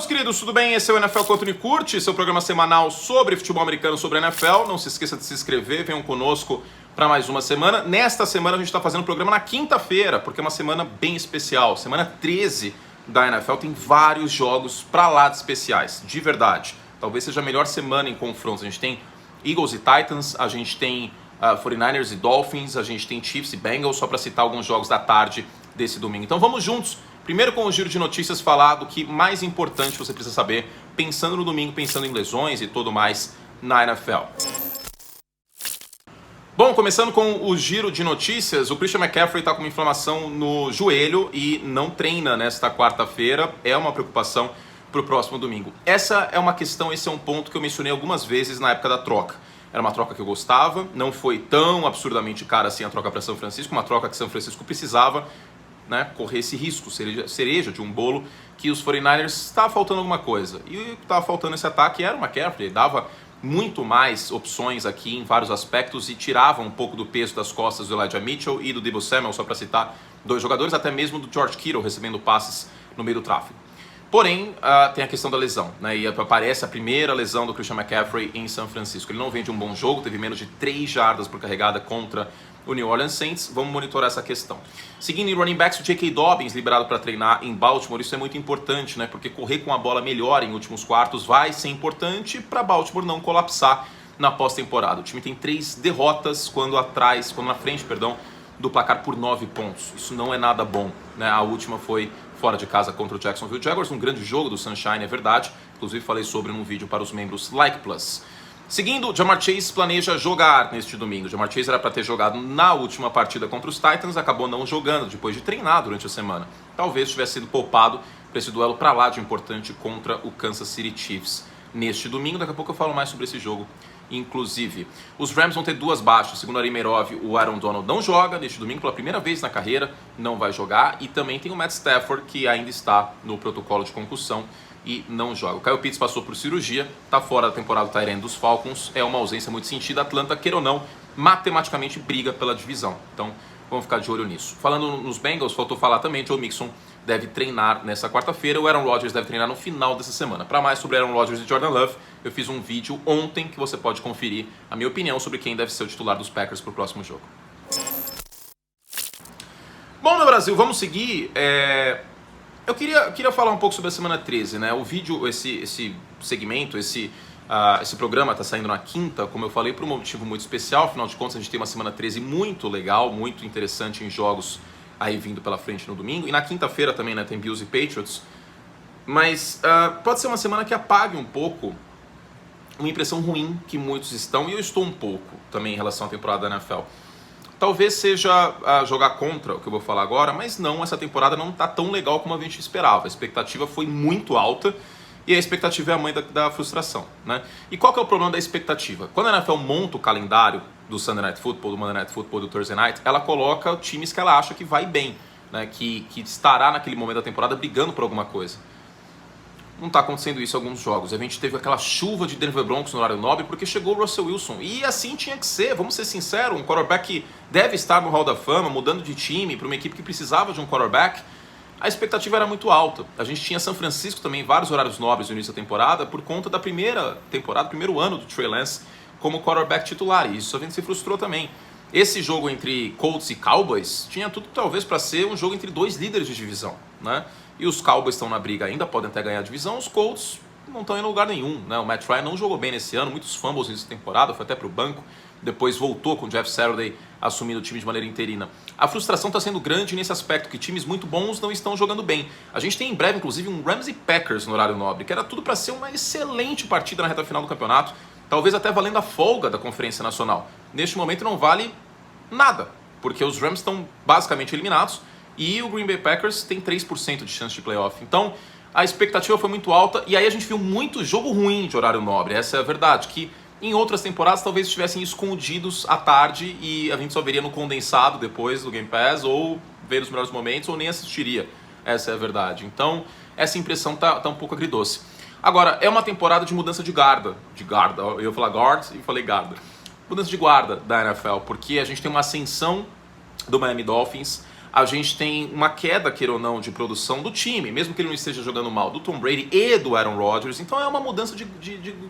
meus queridos, tudo bem? Esse é o NFL Conto e Curte, seu programa semanal sobre futebol americano, sobre a NFL. Não se esqueça de se inscrever, venham conosco para mais uma semana. Nesta semana a gente está fazendo o programa na quinta-feira, porque é uma semana bem especial. Semana 13 da NFL tem vários jogos para lá de especiais, de verdade. Talvez seja a melhor semana em confrontos. A gente tem Eagles e Titans, a gente tem 49ers e Dolphins, a gente tem Chiefs e Bengals, só para citar alguns jogos da tarde desse domingo. Então vamos juntos. Primeiro com o giro de notícias, falar do que mais importante você precisa saber, pensando no domingo, pensando em lesões e tudo mais na NFL. Bom, começando com o giro de notícias, o Christian McCaffrey está com uma inflamação no joelho e não treina nesta quarta-feira. É uma preocupação para o próximo domingo. Essa é uma questão, esse é um ponto que eu mencionei algumas vezes na época da troca. Era uma troca que eu gostava, não foi tão absurdamente cara assim a troca para São Francisco, uma troca que São Francisco precisava, né, correr esse risco, cereja de um bolo, que os 49ers estava faltando alguma coisa. E o que estava faltando esse ataque era o McCaffrey, ele dava muito mais opções aqui em vários aspectos e tirava um pouco do peso das costas do Elijah Mitchell e do Deebo Samuel, só para citar dois jogadores, até mesmo do George Kittle recebendo passes no meio do tráfego. Porém, tem a questão da lesão, né? E aparece a primeira lesão do Christian McCaffrey em São Francisco. Ele não vem de um bom jogo, teve menos de 3 jardas por carregada contra o New Orleans Saints. Vamos monitorar essa questão. Seguindo em running backs, o J.K. Dobbins liberado para treinar em Baltimore. Isso é muito importante, né? Porque correr com a bola melhor em últimos quartos vai ser importante para Baltimore não colapsar na pós-temporada. O time tem 3 derrotas quando na frente, do placar por 9 pontos. Isso não é nada bom, né? A última foi fora de casa contra o Jacksonville Jaguars, um grande jogo do Sunshine, é verdade. Inclusive falei sobre num vídeo para os membros Like Plus. Seguindo, Ja'Marr Chase planeja jogar neste domingo. Ja'Marr Chase era para ter jogado na última partida contra os Titans, acabou não jogando depois de treinar durante a semana. Talvez tivesse sido poupado para esse duelo para lá de importante contra o Kansas City Chiefs neste domingo. Daqui a pouco eu falo mais sobre esse jogo. Inclusive, os Rams vão ter 2 baixas. Segundo Ari Meirov, o Aaron Donald não joga neste domingo pela primeira vez na carreira, não vai jogar. E também tem o Matt Stafford, que ainda está no protocolo de concussão e não joga. O Kyle Pitts passou por cirurgia, está fora da temporada do tight end dos Falcons. É uma ausência muito sentida. Atlanta, queira ou não, matematicamente briga pela divisão. Então, vamos ficar de olho nisso. Falando nos Bengals, faltou falar também, Joe Mixon deve treinar nessa quarta-feira. O Aaron Rodgers deve treinar no final dessa semana. Para mais sobre Aaron Rodgers e Jordan Love, eu fiz um vídeo ontem que você pode conferir a minha opinião sobre quem deve ser o titular dos Packers para o próximo jogo. Bom, meu Brasil, vamos seguir. Eu queria falar um pouco sobre a semana 13, né? O vídeo, esse segmento, esse programa está saindo na quinta, como eu falei, por um motivo muito especial. Afinal de contas, a gente tem uma semana 13 muito legal, muito interessante em jogos aí vindo pela frente no domingo. E na quinta-feira também, né, tem Bills e Patriots. Mas pode ser uma semana que apague um pouco uma impressão ruim que muitos estão, e eu estou um pouco também em relação à temporada da NFL. Talvez seja jogar contra o que eu vou falar agora, mas não, essa temporada não está tão legal como a gente esperava. A expectativa foi muito alta e a expectativa é a mãe da frustração, né? E qual que é o problema da expectativa? Quando a NFL monta o calendário do Sunday Night Football, do Monday Night Football, do Thursday Night, ela coloca times que ela acha que vai bem, né? Que estará naquele momento da temporada brigando por alguma coisa. Não está acontecendo isso em alguns jogos. A gente teve aquela chuva de Denver Broncos no horário nobre porque chegou o Russell Wilson. E assim tinha que ser, vamos ser sinceros, um quarterback que deve estar no Hall da Fama, mudando de time para uma equipe que precisava de um quarterback. A expectativa era muito alta. A gente tinha São Francisco também, vários horários nobres no início da temporada, por conta da primeira temporada, primeiro ano do Trey Lance como quarterback titular. E isso a gente se frustrou também. Esse jogo entre Colts e Cowboys tinha tudo talvez para ser um jogo entre 2 líderes de divisão, né? E os Cowboys estão na briga ainda, podem até ganhar a divisão. Os Colts não estão em lugar nenhum, né? O Matt Ryan não jogou bem nesse ano, muitos fumbles nessa temporada, foi até para o banco. Depois voltou com o Jeff Saturday assumindo o time de maneira interina. A frustração está sendo grande nesse aspecto, que times muito bons não estão jogando bem. A gente tem em breve, inclusive, um Rams e Packers no horário nobre, que era tudo para ser uma excelente partida na reta final do campeonato, talvez até valendo a folga da Conferência Nacional. Neste momento não vale nada, porque os Rams estão basicamente eliminados e o Green Bay Packers tem 3% de chance de playoff. Então, a expectativa foi muito alta e aí a gente viu muito jogo ruim de horário nobre. Essa é a verdade, que em outras temporadas talvez estivessem escondidos à tarde e a gente só veria no condensado depois do Game Pass, ou ver os melhores momentos, ou nem assistiria. Essa é a verdade. Então, essa impressão tá um pouco agridoce. Agora, é uma temporada de mudança de guarda. Eu ia falar guard e falei guarda. Mudança de guarda da NFL, porque a gente tem uma ascensão do Miami Dolphins. A gente tem uma queda, queira ou não, de produção do time, mesmo que ele não esteja jogando mal, do Tom Brady e do Aaron Rodgers. Então é uma mudança de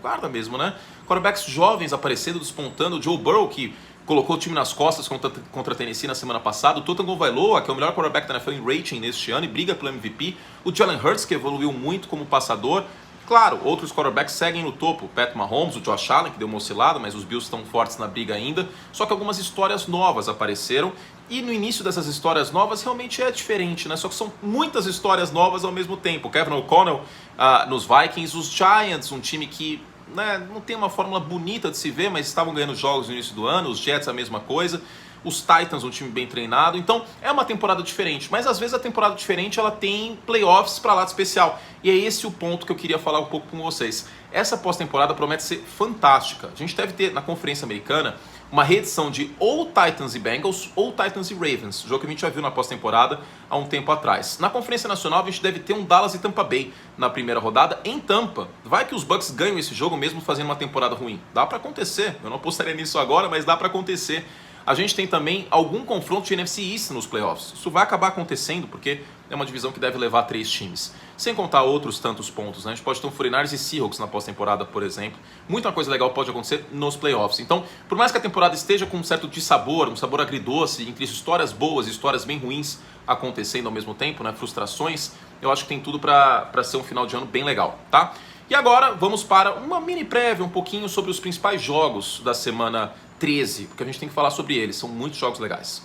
guarda mesmo, né? Quarterbacks jovens aparecendo, despontando. O Joe Burrow, que colocou o time nas costas contra a Tennessee na semana passada. O Tua Tagovailoa, que é o melhor quarterback da NFL em rating neste ano e briga pelo MVP. O Jalen Hurts, que evoluiu muito como passador. Claro, outros quarterbacks seguem no topo, o Pat Mahomes, o Josh Allen, que deu uma oscilada, mas os Bills estão fortes na briga ainda. Só que algumas histórias novas apareceram e no início dessas histórias novas realmente é diferente, né? Só que são muitas histórias novas ao mesmo tempo. Kevin O'Connell nos Vikings, os Giants, um time que, né, não tem uma fórmula bonita de se ver, mas estavam ganhando jogos no início do ano, os Jets a mesma coisa. Os Titans, um time bem treinado. Então, é uma temporada diferente. Mas, às vezes, a temporada diferente, ela tem playoffs para lado especial. E é esse o ponto que eu queria falar um pouco com vocês. Essa pós-temporada promete ser fantástica. A gente deve ter, na Conferência Americana, uma reedição de ou Titans e Bengals ou Titans e Ravens. Jogo que a gente já viu na pós-temporada há um tempo atrás. Na Conferência Nacional, a gente deve ter um Dallas e Tampa Bay na primeira rodada em Tampa. Vai que os Bucks ganham esse jogo mesmo fazendo uma temporada ruim. Dá para acontecer. Eu não apostaria nisso agora, mas dá para acontecer. A gente tem também algum confronto de NFC East nos playoffs. Isso vai acabar acontecendo porque é uma divisão que deve levar 3 times. Sem contar outros tantos pontos, né? A gente pode ter um 49ers e Seahawks na pós-temporada, por exemplo. Muita coisa legal pode acontecer nos playoffs. Então, por mais que a temporada esteja com um certo dissabor, um sabor agridoce, entre histórias boas e histórias bem ruins acontecendo ao mesmo tempo, né? Frustrações, eu acho que tem tudo para ser um final de ano bem legal, tá? E agora vamos para uma mini prévia um pouquinho sobre os principais jogos da semana 13, porque a gente tem que falar sobre eles, são muitos jogos legais.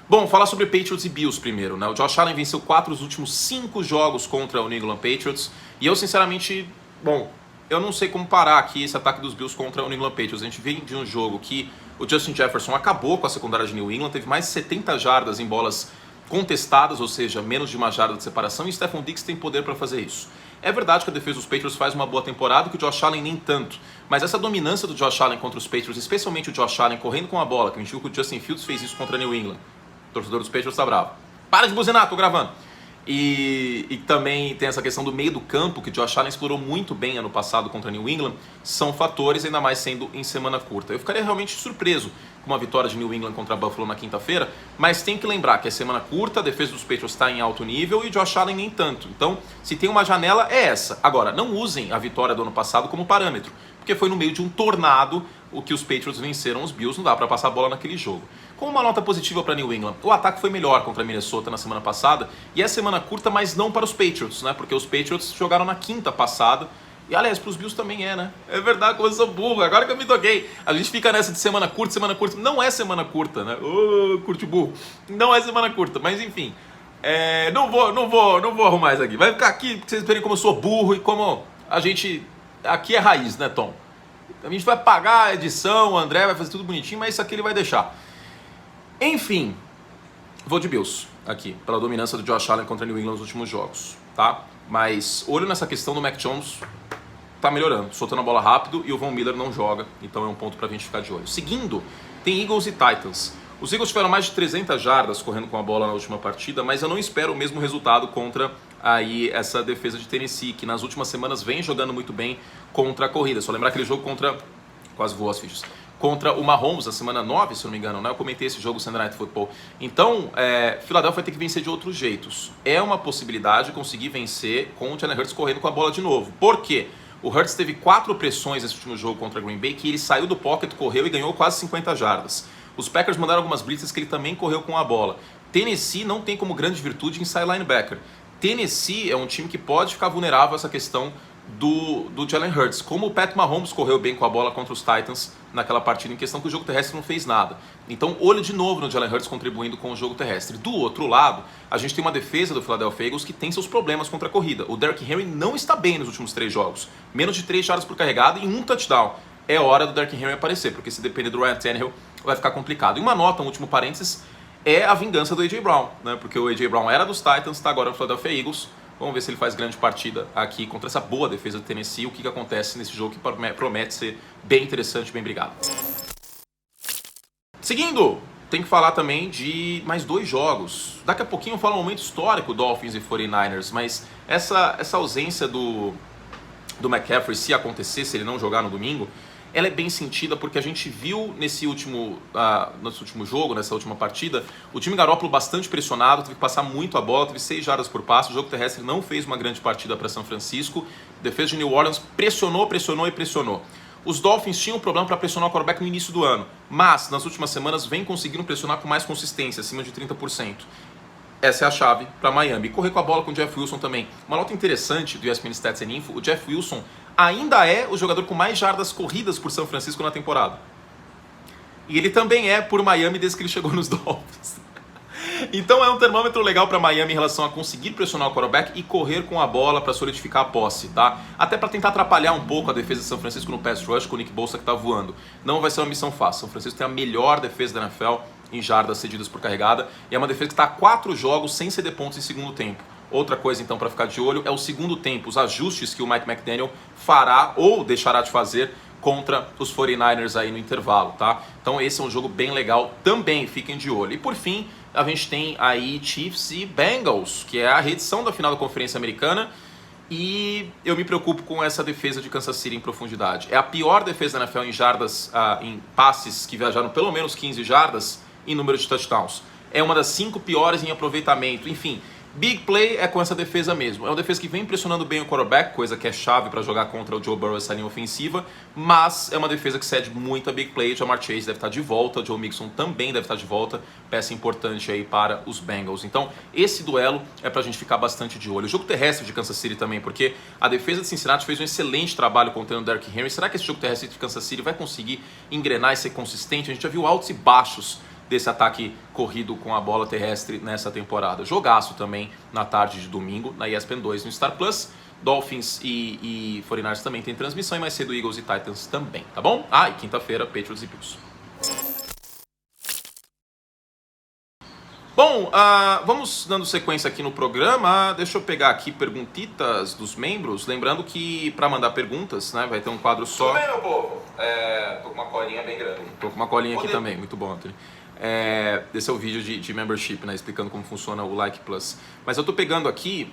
Bom, falar sobre Patriots e Bills primeiro, né? O Josh Allen venceu 4 dos últimos 5 jogos contra o New England Patriots, e eu sinceramente, bom, eu não sei como parar aqui esse ataque dos Bills contra o New England Patriots. A gente vem de um jogo que o Justin Jefferson acabou com a secundária de New England, teve mais de 70 jardas em bolas contestadas, ou seja, menos de uma jarda de separação, e Stephon Diggs tem poder para fazer isso. É verdade que a defesa dos Patriots faz uma boa temporada, que o Josh Allen nem tanto, mas essa dominância do Josh Allen contra os Patriots, especialmente o Josh Allen correndo com a bola, que a gente viu que o Justin Fields fez isso contra New England. O torcedor dos Patriots tá bravo. Para de buzinar, tô gravando. E também tem essa questão do meio do campo, que o Josh Allen explorou muito bem ano passado contra New England, são fatores, ainda mais sendo em semana curta. Eu ficaria realmente surpreso com uma vitória de New England contra Buffalo na quinta-feira, mas tem que lembrar que é semana curta, a defesa dos Patriots está em alto nível e o Josh Allen nem tanto. Então, se tem uma janela, é essa. Agora, não usem a vitória do ano passado como parâmetro, porque foi no meio de um tornado o que os Patriots venceram os Bills, não dá para passar a bola naquele jogo. Com uma nota positiva para New England, o ataque foi melhor contra Minnesota na semana passada, e é semana curta, mas não para os Patriots, né? Porque os Patriots jogaram na quinta passada, e aliás, para os Bills também né? É verdade, como eu sou burro, agora que eu me toquei. A gente fica nessa de semana curta, não é semana curta, né? Ô, curte burro. Não é semana curta, mas enfim. Não vou arrumar isso aqui. Vai ficar aqui, pra vocês verem como eu sou burro e como a gente... Aqui é raiz, né, Tom? A gente vai pagar a edição, o André vai fazer tudo bonitinho, mas isso aqui ele vai deixar. Enfim, vou de Bills aqui, pela dominância do Josh Allen contra New England nos últimos jogos, tá? Mas olho nessa questão do Mac Jones, tá melhorando, soltando a bola rápido e o Von Miller não joga, então é um ponto pra gente ficar de olho. Seguindo, tem Eagles e Titans. Os Eagles tiveram mais de 300 jardas correndo com a bola na última partida, mas eu não espero o mesmo resultado contra aí essa defesa de Tennessee, que nas últimas semanas vem jogando muito bem contra a corrida. Só lembrar aquele jogo contra... Quase voou as fichas. Contra o Mahomes, na semana 9, se eu não me engano, né? Eu comentei esse jogo Sunday Night Football. Então, Philadelphia vai ter que vencer de outros jeitos. É uma possibilidade conseguir vencer com o Jalen Hurts correndo com a bola de novo. Por quê? O Hurts teve 4 pressões nesse último jogo contra Green Bay, que ele saiu do pocket, correu e ganhou quase 50 jardas. Os Packers mandaram algumas blitzes que ele também correu com a bola. Tennessee não tem como grande virtude inside linebacker. Tennessee é um time que pode ficar vulnerável a essa questão do Jalen Hurts. Como o Pat Mahomes correu bem com a bola contra os Titans naquela partida, em questão que o jogo terrestre não fez nada. Então, olho de novo no Jalen Hurts contribuindo com o jogo terrestre. Do outro lado, a gente tem uma defesa do Philadelphia Eagles que tem seus problemas contra a corrida. O Derrick Henry não está bem nos últimos 3 jogos. Menos de 3 jardas por carregada e 1 touchdown. É hora do Derrick Henry aparecer, porque se depender do Ryan Tannehill, vai ficar complicado. E uma nota, um último parênteses, é a vingança do A.J. Brown, né? Porque o A.J. Brown era dos Titans, está agora no Philadelphia Eagles. Vamos ver se ele faz grande partida aqui contra essa boa defesa do Tennessee. O que acontece nesse jogo que promete ser bem interessante, bem brigado. Seguindo, tem que falar também de mais 2 jogos. Daqui a pouquinho eu falo um momento histórico, Dolphins e 49ers, mas essa ausência do McCaffrey, se acontecer, se ele não jogar no domingo, ela é bem sentida porque a gente viu nesse último jogo, nessa última partida, o time Garoppolo bastante pressionado, teve que passar muito a bola, teve 6 jardas por passe, o jogo terrestre não fez uma grande partida para São Francisco, a defesa de New Orleans pressionou. Os Dolphins tinham problema para pressionar o quarterback no início do ano, mas nas últimas semanas vem conseguindo pressionar com mais consistência, acima de 30%. Essa é a chave para Miami. E correr com a bola com o Jeff Wilson também. Uma nota interessante do ESPN Stats and Info, o Jeff Wilson ainda é o jogador com mais jardas corridas por São Francisco na temporada. E ele também é por Miami desde que ele chegou nos Dolphins. Então é um termômetro legal para Miami em relação a conseguir pressionar o quarterback e correr com a bola para solidificar a posse, tá? Até para tentar atrapalhar um pouco a defesa de São Francisco no pass rush com o Nick Bosa que tá voando. Não vai ser uma missão fácil. São Francisco tem a melhor defesa da NFL em jardas cedidas por carregada e é uma defesa que está a 4 jogos sem ceder pontos em segundo tempo. Outra coisa então para ficar de olho é o segundo tempo, os ajustes que o Mike McDaniel fará ou deixará de fazer contra os 49ers aí no intervalo, tá? Então esse é um jogo bem legal também, fiquem de olho. E por fim, a gente tem aí Chiefs e Bengals, que é a reedição da final da Conferência Americana, e eu me preocupo com essa defesa de Kansas City em profundidade. É a pior defesa da NFL em jardas, em passes que viajaram pelo menos 15 jardas em número de touchdowns. É uma das 5 piores em aproveitamento, enfim. Big play é com essa defesa mesmo. É uma defesa que vem pressionando bem o quarterback, coisa que é chave para jogar contra o Joe Burrow essa linha ofensiva, mas é uma defesa que cede muita big play. Jamar Chase deve estar de volta, Joe Mixon também deve estar de volta, peça importante aí para os Bengals. Então, esse duelo é para a gente ficar bastante de olho. O jogo terrestre de Kansas City também, porque a defesa de Cincinnati fez um excelente trabalho contendo o Derrick Henry. Será que esse jogo terrestre de Kansas City vai conseguir engrenar e ser consistente? A gente já viu altos e baixos desse ataque corrido com a bola terrestre nessa temporada. Jogaço também na tarde de domingo, na ESPN 2 no Star Plus. Dolphins e 49ers também tem transmissão, e mais cedo Eagles e Titans também, tá bom? E quinta-feira, Patriots e Bills. Bom, vamos dando sequência aqui no programa. Deixa eu pegar aqui perguntitas dos membros. Lembrando que para mandar perguntas, né, vai ter um quadro só. Tudo bem, meu povo? Tô com uma colinha bem grande. Tô com uma colinha aqui também, muito bom, Anthony. Esse é o vídeo de membership, né, explicando como funciona o Like Plus. Mas eu tô pegando aqui,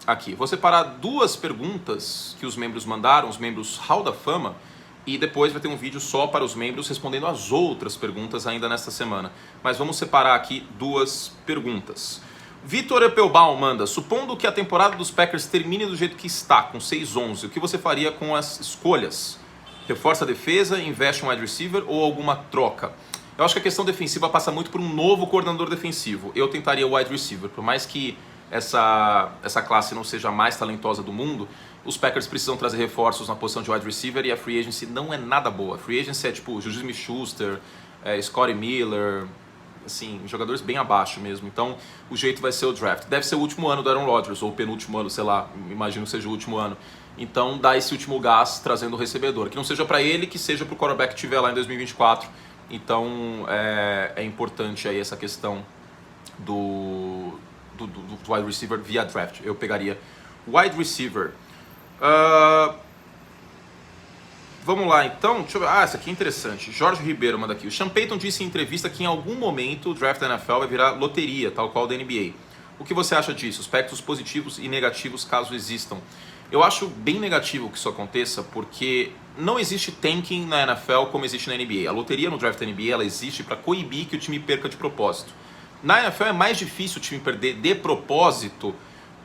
aqui, vou separar 2 perguntas que os membros mandaram, os membros Hall da Fama, e depois vai ter um vídeo só para os membros respondendo as outras perguntas ainda nesta semana. Mas vamos separar aqui 2 perguntas. Vitor Eppelbaum manda: supondo que a temporada dos Packers termine do jeito que está, com 6-11, o que você faria com as escolhas? Reforça a defesa, investe um wide receiver ou alguma troca? Eu acho que a questão defensiva passa muito por um novo coordenador defensivo. Eu tentaria o wide receiver. Por mais que essa classe não seja a mais talentosa do mundo, os Packers precisam trazer reforços na posição de wide receiver e a free agency não é nada boa. A free agency é tipo Juju Smith-Schuster, Scotty Miller, assim, jogadores bem abaixo mesmo. Então o jeito vai ser o draft. Deve ser o último ano do Aaron Rodgers, ou o penúltimo ano, sei lá, imagino que seja o último ano. Então dá esse último gás trazendo o recebedor, que não seja para ele, que seja para o quarterback que estiver lá em 2024. Então é importante aí essa questão do wide receiver via draft. Eu pegaria wide receiver. Vamos lá então, deixa eu ver. Essa aqui é interessante. Jorge Ribeiro manda aqui: o Sean Payton disse em entrevista que em algum momento o draft da NFL vai virar loteria, tal qual da NBA. O que você acha disso? Aspectos positivos e negativos caso existam. Eu acho bem negativo que isso aconteça, porque não existe tanking na NFL como existe na NBA. A loteria no draft da NBA ela existe para coibir que o time perca de propósito. Na NFL é mais difícil o time perder de propósito,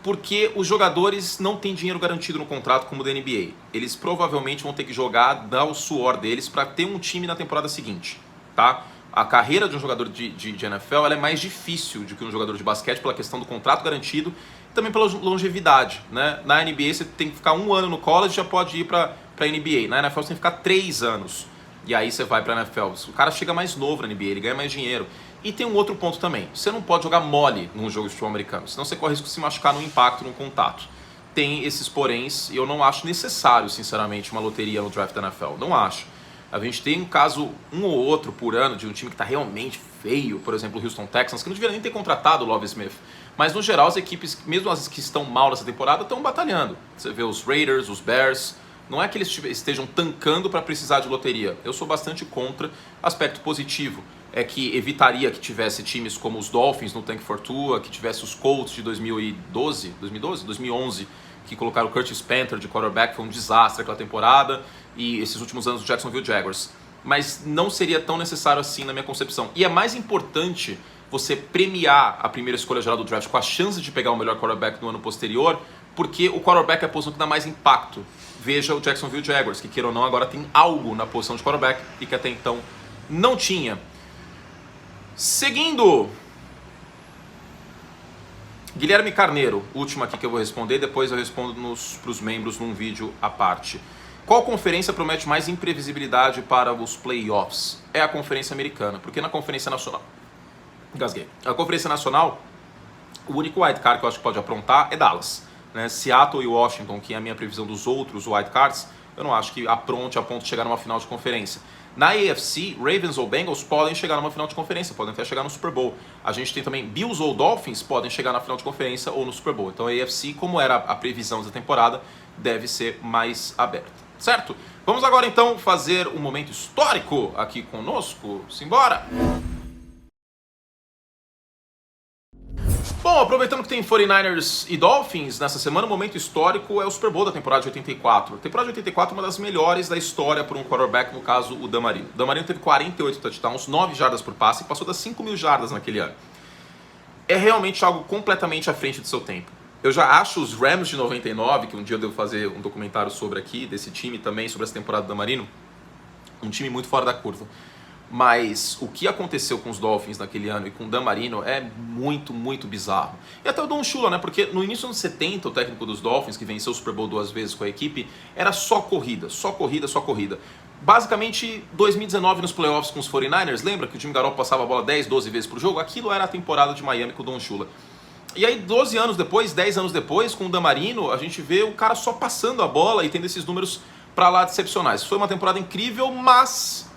porque os jogadores não têm dinheiro garantido no contrato como o da NBA. Eles provavelmente vão ter que jogar, dar o suor deles para ter um time na temporada seguinte, tá? A carreira de um jogador de NFL ela é mais difícil do que um jogador de basquete pela questão do contrato garantido e também pela longevidade, né? Na NBA você tem que ficar 1 ano no college e já pode ir para a NBA. Na NFL você tem que ficar 3 anos e aí você vai para a NFL. O cara chega mais novo na NBA, ele ganha mais dinheiro. E tem um outro ponto também: você não pode jogar mole num jogo de futebol americano, senão você corre risco de se machucar no impacto, no contato. Tem esses poréns e eu não acho necessário, sinceramente, uma loteria no draft da NFL. Não acho. A gente tem um caso, um ou outro por ano, de um time que está realmente feio, por exemplo o Houston Texans, que não deveria nem ter contratado o Love Smith. Mas no geral as equipes, mesmo as que estão mal nessa temporada, estão batalhando. Você vê os Raiders, os Bears, não é que eles estejam tancando para precisar de loteria. Eu sou bastante contra. Aspecto positivo é que evitaria que tivesse times como os Dolphins no Tank for Tua, que tivesse os Colts de 2011, que colocaram o Curtis Panther de quarterback, foi um desastre aquela temporada, e esses últimos anos do Jacksonville Jaguars. Mas não seria tão necessário assim na minha concepção. E é mais importante você premiar a primeira escolha geral do draft com a chance de pegar o melhor quarterback no ano posterior, porque o quarterback é a posição que dá mais impacto. Veja o Jacksonville Jaguars, que queira ou não agora tem algo na posição de quarterback e que até então não tinha. Seguindo, Guilherme Carneiro, último aqui que eu vou responder, depois eu respondo para os membros num vídeo à parte. Qual conferência promete mais imprevisibilidade para os playoffs? É a Conferência Americana, porque na Conferência Nacional... Engasguei. A Conferência Nacional, o único wildcard que eu acho que pode aprontar é Dallas. Né? Seattle e Washington, que é a minha previsão dos outros wildcards, eu não acho que apronte a ponto de chegar numa final de conferência. Na AFC, Ravens ou Bengals podem chegar numa final de conferência, podem até chegar no Super Bowl. A gente tem também Bills ou Dolphins podem chegar na final de conferência ou no Super Bowl. Então a AFC, como era a previsão da temporada, deve ser mais aberta. Certo? Vamos agora então fazer um momento histórico aqui conosco. Simbora! Bom, aproveitando que tem 49ers e Dolphins nessa semana, o momento histórico é o Super Bowl da temporada de 84. A temporada de 84 é uma das melhores da história para um quarterback, no caso o Dan Marino. O Dan Marino teve 48 touchdowns, 9 jardas por passe e passou das 5.000 jardas naquele ano. É realmente algo completamente à frente do seu tempo. Eu já acho os Rams de 99, que um dia eu devo fazer um documentário sobre aqui, desse time também, sobre essa temporada do Dan Marino, um time muito fora da curva. Mas o que aconteceu com os Dolphins naquele ano e com o Dan Marino é muito, muito bizarro. E até o Don Shula, né? Porque no início dos anos 70, o técnico dos Dolphins, que venceu o Super Bowl 2 vezes com a equipe, era só corrida, só corrida, só corrida. Basicamente, 2019 nos playoffs com os 49ers, lembra que o Jimmy Garoppolo passava a bola 10, 12 vezes por jogo? Aquilo era a temporada de Miami com o Don Shula. E aí, 12 anos depois, 10 anos depois, com o Dan Marino, a gente vê o cara só passando a bola e tendo esses números pra lá decepcionais. Foi uma temporada incrível, mas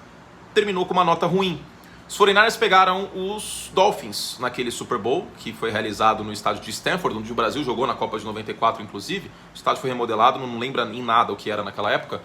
terminou com uma nota ruim. Os 49ers pegaram os Dolphins naquele Super Bowl, que foi realizado no estádio de Stanford, onde o Brasil jogou na Copa de 94, inclusive. O estádio foi remodelado, não lembra em nada o que era naquela época.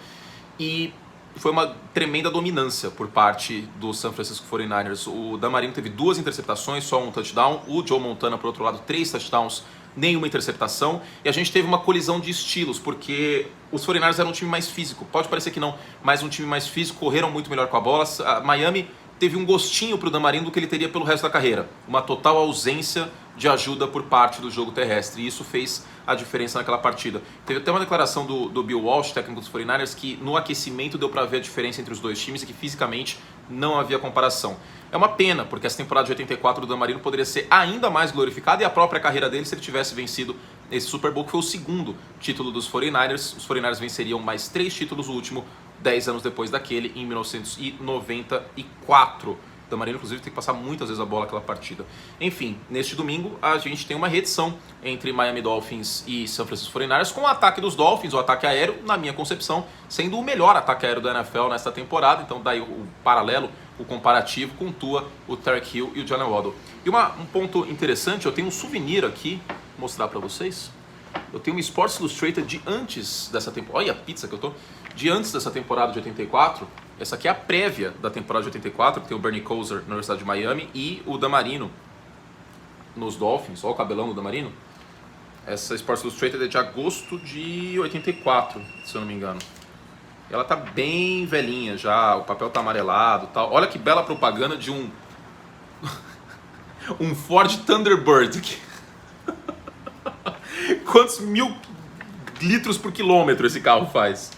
E foi uma tremenda dominância por parte do San Francisco 49ers. O Dan Marino teve 2 interceptações, só um touchdown. O Joe Montana, por outro lado, 3 touchdowns, nenhuma interceptação. E a gente teve uma colisão de estilos, porque os 49ers eram um time mais físico. Pode parecer que não, mas um time mais físico, correram muito melhor com a bola. A Miami teve um gostinho para o Dan Marino do que ele teria pelo resto da carreira. Uma total ausência de ajuda por parte do jogo terrestre. E isso fez a diferença naquela partida. Teve até uma declaração do Bill Walsh, técnico dos 49ers, que no aquecimento deu para ver a diferença entre os dois times e que fisicamente não havia comparação. É uma pena, porque essa temporada de 84 do Dan Marino poderia ser ainda mais glorificada e a própria carreira dele se ele tivesse vencido esse Super Bowl, que foi o segundo título dos 49ers. Os 49ers venceriam mais 3 títulos, o último 10 anos depois daquele, em 1994. Dan Marino, inclusive, tem que passar muitas vezes a bola naquela partida. Enfim, neste domingo a gente tem uma reedição entre Miami Dolphins e San Francisco 49ers, com o ataque dos Dolphins, o ataque aéreo, na minha concepção, sendo o melhor ataque aéreo da NFL nesta temporada. Então daí o paralelo, o comparativo com o Tua, o Tyreek Hill e o Jalen Waddle. E um ponto interessante, eu tenho um souvenir aqui, vou mostrar para vocês. Eu tenho um Sports Illustrated de antes dessa temporada. Olha a pizza que eu tô! De antes dessa temporada de 84. Essa aqui é a prévia da temporada de 84, que tem o Bernie Kosar na Universidade de Miami e o Dan Marino nos Dolphins. Olha o cabelão do Dan Marino. Essa Sports Illustrated é de agosto de 84, se eu não me engano. Ela tá bem velhinha já, o papel tá amarelado e tal. Olha que bela propaganda de um um Ford Thunderbird. Quantos 1000 litros por quilômetro esse carro faz?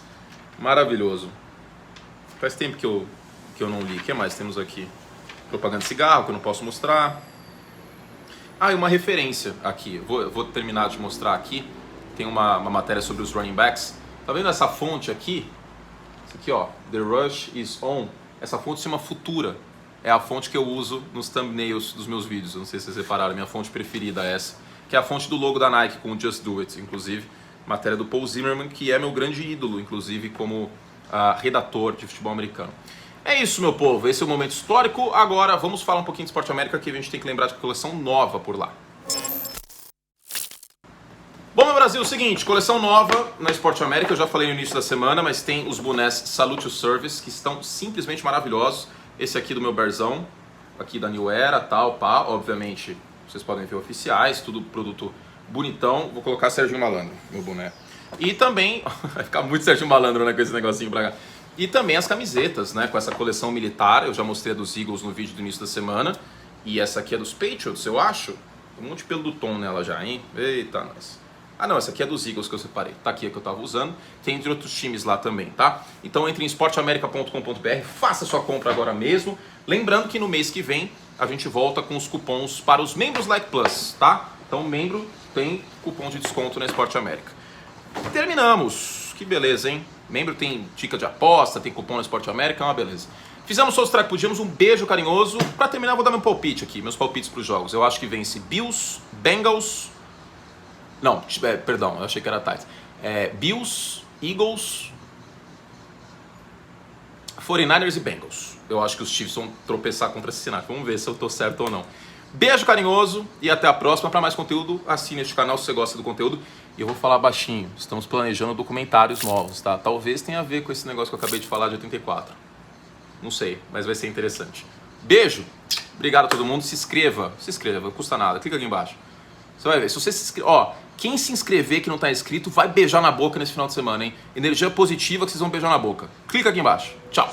Maravilhoso. Faz tempo que eu não li. O que mais temos aqui? Propaganda de cigarro, que eu não posso mostrar. Ah, e uma referência aqui. Eu vou terminar de mostrar aqui. Tem uma matéria sobre os running backs. Tá vendo essa fonte aqui? Isso aqui, ó. The Rush is on. Essa fonte se chama Futura. É a fonte que eu uso nos thumbnails dos meus vídeos. Eu não sei se vocês repararam. Minha fonte preferida é essa. Que é a fonte do logo da Nike com o Just Do It, inclusive. Matéria do Paul Zimmerman, que é meu grande ídolo, inclusive, como redator de futebol americano. É isso, meu povo. Esse é o momento histórico. Agora vamos falar um pouquinho de Esporte América, que a gente tem que lembrar de coleção nova por lá. Bom, meu Brasil, é o seguinte, coleção nova na Esporte América, eu já falei no início da semana, mas tem os bonés Salute Your Service, que estão simplesmente maravilhosos. Esse aqui do meu Berzão, aqui da New Era, tal, pá, obviamente, vocês podem ver oficiais, tudo produto bonitão. Vou colocar Serginho Malandro, meu boné. E também, vai ficar muito Serginho Malandro, né, com esse negocinho pra cá. E também as camisetas, né, com essa coleção militar. Eu já mostrei a dos Eagles no vídeo do início da semana. E essa aqui é dos Patriots, eu acho. Tem um monte de pelo do Tom nela já, hein? Eita, nós. Ah, não, essa aqui é dos Eagles que eu separei. Tá aqui a que eu tava usando. Tem entre outros times lá também, tá? Então entre em esporteamerica.com.br, faça sua compra agora mesmo. Lembrando que no mês que vem a gente volta com os cupons para os membros Like Plus, tá? Então membro tem cupom de desconto na Esporte América. Terminamos. Que beleza, hein? Membro tem dica de aposta, tem cupom na Esporte América, é uma beleza. Fizemos só os track, podíamos, um beijo carinhoso. Pra terminar, vou dar meu palpite aqui, meus palpites pros jogos. Eu acho que vence Bills, Bengals... Não, perdão, eu achei que era Titans. Bills, Eagles, 49ers e Bengals. Eu acho que os Chiefs vão tropeçar contra esse cenário. Vamos ver se eu tô certo ou não. Beijo carinhoso e até a próxima. Para mais conteúdo, assine este canal se você gosta do conteúdo. E eu vou falar baixinho. Estamos planejando documentários novos, tá? Talvez tenha a ver com esse negócio que eu acabei de falar de 84. Não sei, mas vai ser interessante. Beijo. Obrigado a todo mundo. Se inscreva, não custa nada. Clica aqui embaixo. Você vai ver. Se você se inscrever, ó, quem se inscrever que não tá inscrito vai beijar na boca nesse final de semana, hein? Energia positiva que vocês vão beijar na boca. Clica aqui embaixo. Tchau.